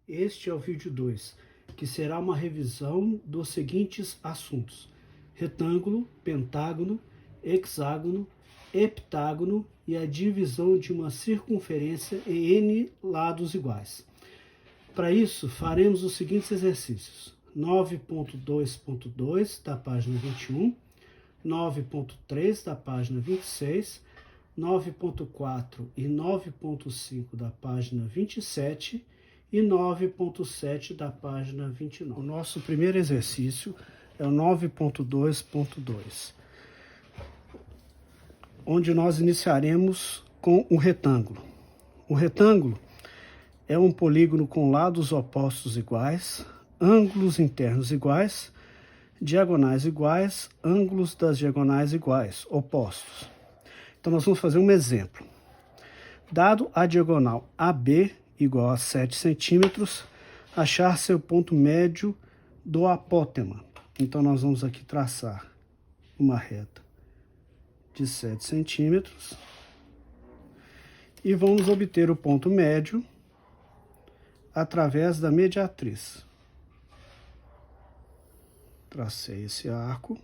Este é o vídeo 2, que será uma revisão dos seguintes assuntos: retângulo, pentágono, hexágono, heptágono e a divisão de uma circunferência em n lados iguais. Para isso, faremos os seguintes exercícios: 9.2.2 da página 21, 9.3 da página 26, 9.4 e 9.5 da página 27 e 9.7 da página 29. O nosso primeiro exercício é o 9.2.2, onde nós iniciaremos com o retângulo. O retângulo é um polígono com lados opostos iguais, ângulos internos iguais, diagonais iguais, ângulos das diagonais iguais, opostos. Então, nós vamos fazer um exemplo. Dado a diagonal AB igual a 7 centímetros, achar seu ponto médio do apótema. Então, nós vamos aqui traçar uma reta de 7 centímetros e vamos obter o ponto médio através da mediatriz. Tracei esse arco,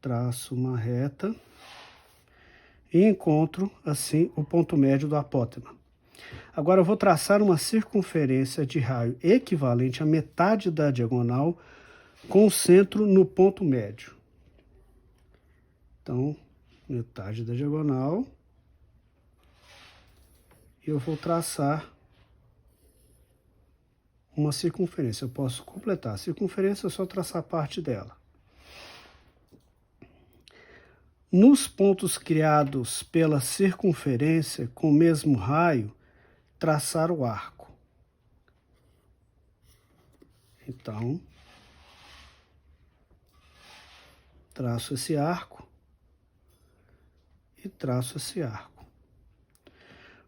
traço uma reta e encontro assim o ponto médio do apótema. Agora eu vou traçar uma circunferência de raio equivalente à metade da diagonal com o centro no ponto médio. Então, metade da diagonal, eu vou traçar uma circunferência. Eu posso completar a circunferência, é só traçar parte dela. Nos pontos criados pela circunferência com o mesmo raio, traçar o arco. Então, traço esse arco e traço esse arco.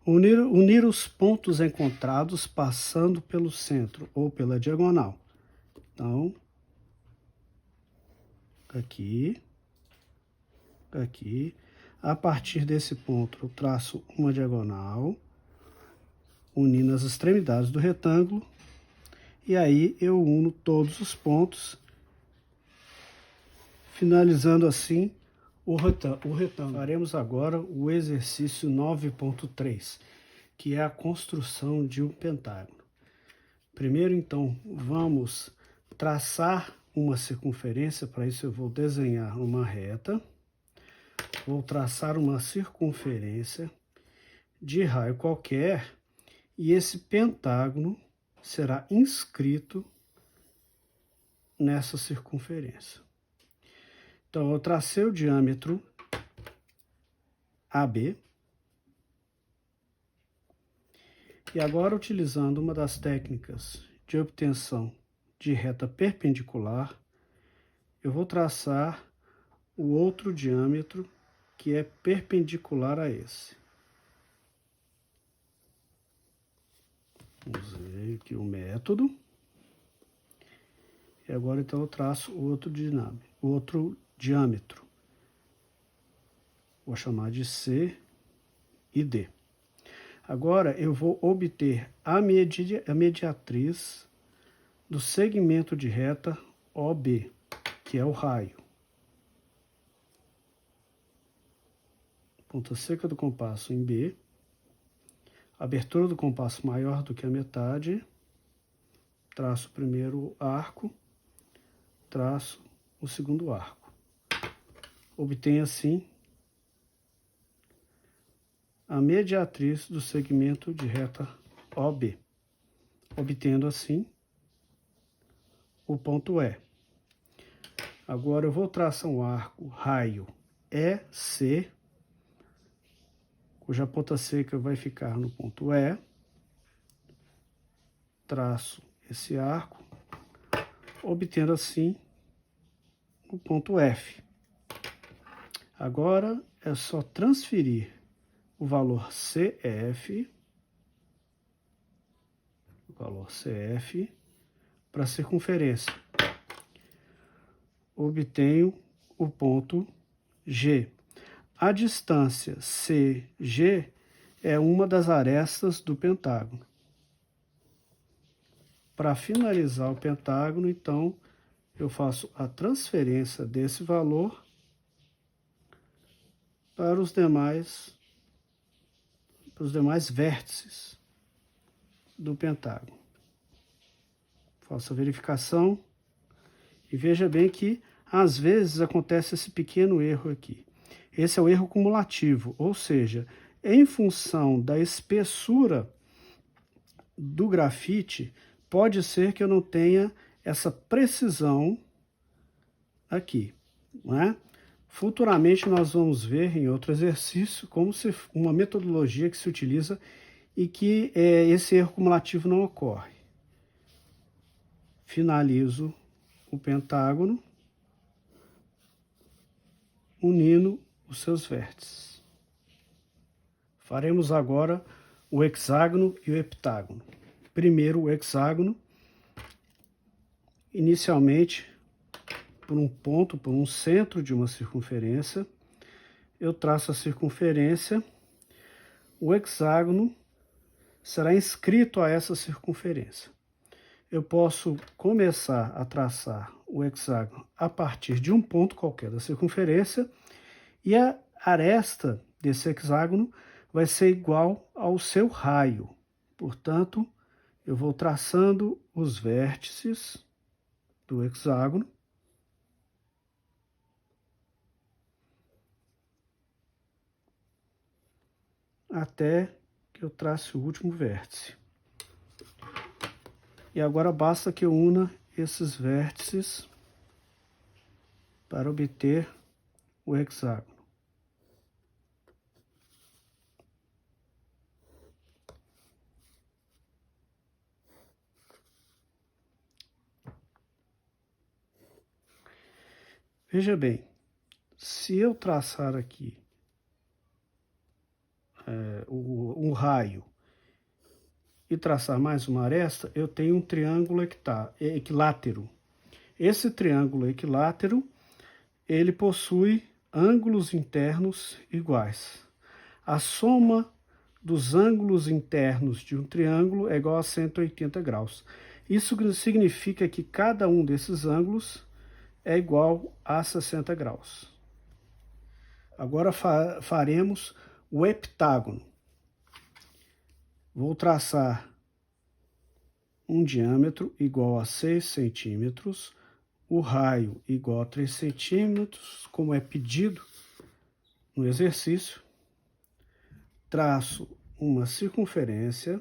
Unir os pontos encontrados passando pelo centro ou pela diagonal. Então, aqui. A partir desse ponto, eu traço uma diagonal, unindo as extremidades do retângulo, e aí eu uno todos os pontos, finalizando assim o retângulo. Faremos agora o exercício 9.3, que é a construção de um pentágono. Primeiro, então, vamos traçar uma circunferência. Para isso eu vou desenhar uma reta. Vou traçar uma circunferência de raio qualquer e esse pentágono será inscrito nessa circunferência. Então, eu tracei o diâmetro AB e agora, utilizando uma das técnicas de obtenção de reta perpendicular, eu vou traçar o outro diâmetro que é perpendicular a esse. Usei aqui o método. E agora, então, eu traço o outro diâmetro. Vou chamar de C e D. Agora, eu vou obter a mediatriz do segmento de reta OB, que é o raio. Ponta seca do compasso em B, abertura do compasso maior do que a metade, traço o primeiro arco, traço o segundo arco. Obtenho assim a mediatriz do segmento de reta OB, obtendo assim o ponto E. Agora eu vou traçar um arco raio EC, cuja ponta seca vai ficar no ponto E, traço esse arco, obtendo assim o ponto F. Agora é só transferir o valor CF para a circunferência. Obtenho o ponto G. A distância CG é uma das arestas do pentágono. Para finalizar o pentágono, então, eu faço a transferência desse valor para os demais vértices do pentágono. Faço a verificação e veja bem que às vezes acontece esse pequeno erro aqui. Esse é o erro cumulativo, ou seja, em função da espessura do grafite, pode ser que eu não tenha essa precisão aqui, não é? Futuramente nós vamos ver em outro exercício como se uma metodologia que se utiliza e que esse erro cumulativo não ocorre. Finalizo o pentágono, unindo os seus vértices. Faremos agora o hexágono e o heptágono. Primeiro o hexágono, inicialmente por um ponto, por um centro de uma circunferência, eu traço a circunferência, o hexágono será inscrito a essa circunferência. Eu posso começar a traçar o hexágono a partir de um ponto qualquer da circunferência e a aresta desse hexágono vai ser igual ao seu raio. Portanto, eu vou traçando os vértices do hexágono até que eu trace o último vértice. E agora basta que eu una esses vértices para obter o hexágono. Veja bem, se eu traçar aqui um raio e traçar mais uma aresta, eu tenho um triângulo equilátero. Esse triângulo equilátero, ele possui ângulos internos iguais. A soma dos ângulos internos de um triângulo é igual a 180 graus. Isso significa que cada um desses ângulos é igual a 60 graus. Agora faremos o heptágono. Vou traçar um diâmetro igual a 6 centímetros, o raio igual a 3 centímetros, como é pedido no exercício. Traço uma circunferência.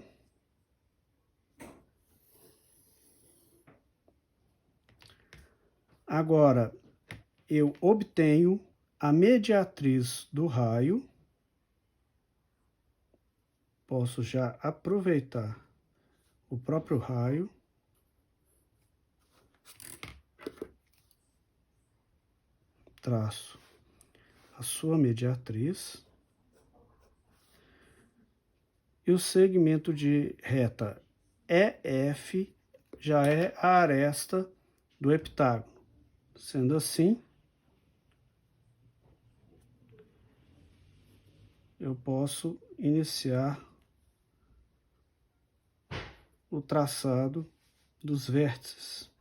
Agora, eu obtenho a mediatriz do raio. Posso já aproveitar o próprio raio. Traço a sua mediatriz. E o segmento de reta EF já é a aresta do heptágono. Sendo assim, eu posso iniciar o traçado dos vértices.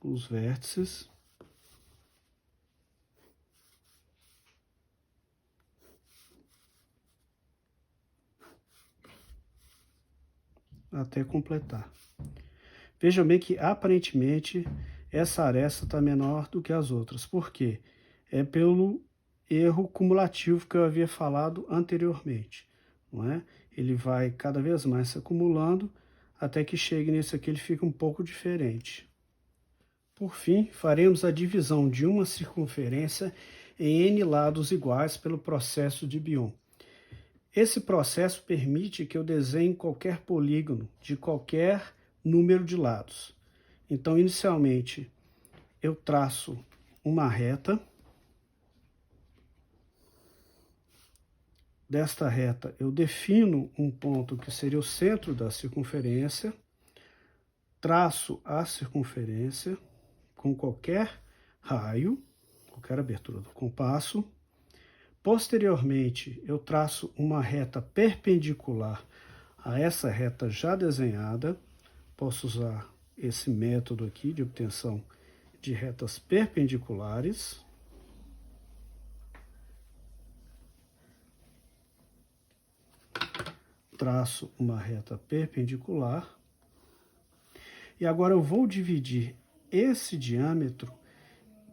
Os vértices. Até completar. Vejam bem que aparentemente essa aresta está menor do que as outras. Por quê? É pelo erro cumulativo que eu havia falado anteriormente, não é? Ele vai cada vez mais se acumulando até que chegue nesse aqui, ele fica um pouco diferente. Por fim, faremos a divisão de uma circunferência em N lados iguais pelo processo de Biot. Esse processo permite que eu desenhe qualquer polígono de qualquer número de lados. Então, inicialmente, eu traço uma reta. desta reta eu defino um ponto que seria o centro da circunferência, traço a circunferência com qualquer raio, qualquer abertura do compasso. Posteriormente, eu traço uma reta perpendicular a essa reta já desenhada. Posso usar esse método aqui de obtenção de retas perpendiculares. Traço uma reta perpendicular. E agora eu vou dividir esse diâmetro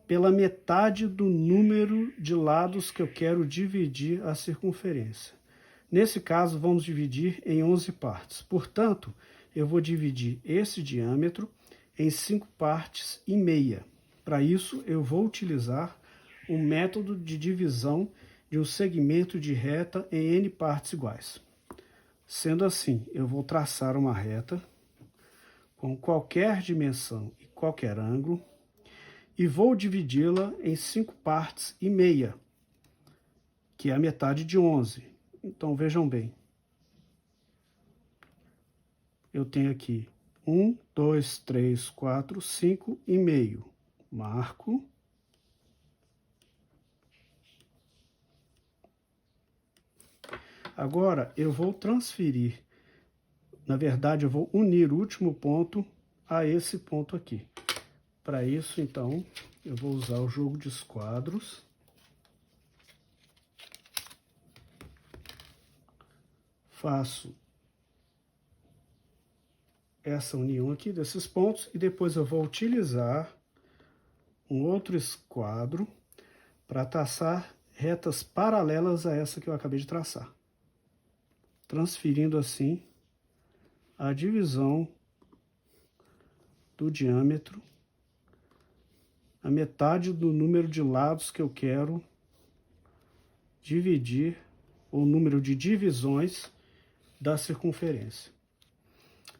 pela metade do número de lados que eu quero dividir a circunferência. Nesse caso, vamos dividir em 11 partes. Portanto, eu vou dividir esse diâmetro em 5 partes e meia. Para isso, eu vou utilizar o método de divisão de um segmento de reta em n partes iguais. Sendo assim, eu vou traçar uma reta com qualquer dimensão e qualquer ângulo, e vou dividi-la em 5 partes e meia, que é a metade de 11. Então, vejam bem. Eu tenho aqui 1, 2, 3, 4, 5 e meio. Marco. Agora, eu vou transferir. Na verdade, eu vou unir o último ponto a esse ponto aqui. Para isso, então, eu vou usar o jogo de esquadros. Faço essa união aqui desses pontos e depois eu vou utilizar um outro esquadro para traçar retas paralelas a essa que eu acabei de traçar. Transferindo assim a divisão do diâmetro, a metade do número de lados que eu quero dividir, o número de divisões da circunferência.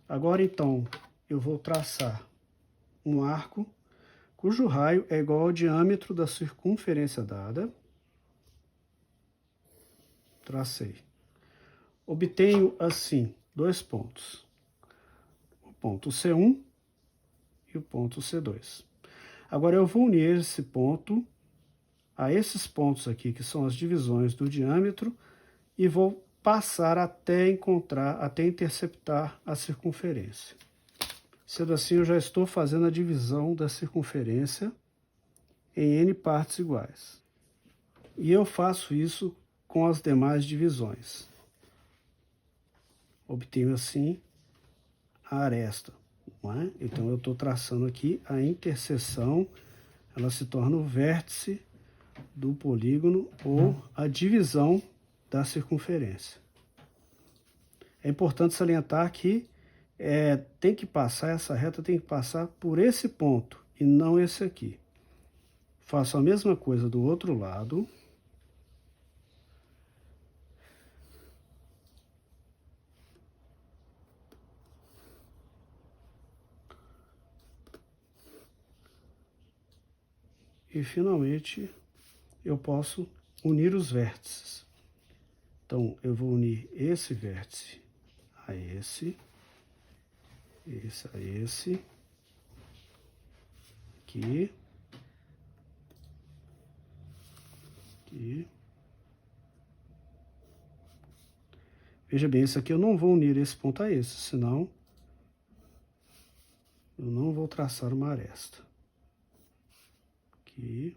Agora, então, eu vou traçar um arco cujo raio é igual ao diâmetro da circunferência dada. Tracei. Obtenho, assim, 2 pontos. O ponto C1 e o ponto C2. Agora, eu vou unir esse ponto a esses pontos aqui, que são as divisões do diâmetro, e vou passar até interceptar a circunferência. Sendo assim, eu já estou fazendo a divisão da circunferência em n partes iguais. E eu faço isso com as demais divisões. Obtenho, assim, a aresta. Não é? Então, eu estou traçando aqui a interseção, ela se torna o vértice do polígono ou a divisão da circunferência. É importante salientar que essa reta tem que passar por esse ponto e não esse aqui. Faço a mesma coisa do outro lado. E, finalmente, eu posso unir os vértices. Então, eu vou unir esse vértice a esse a esse, aqui, aqui. Veja bem, isso aqui eu não vou unir esse ponto a esse, senão eu não vou traçar uma aresta. Aqui.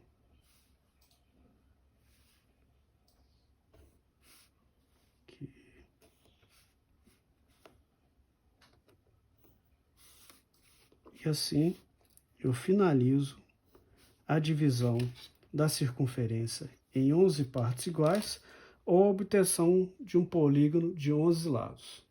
Aqui. E assim eu finalizo a divisão da circunferência em 11 partes iguais, ou a obtenção de um polígono de 11 lados.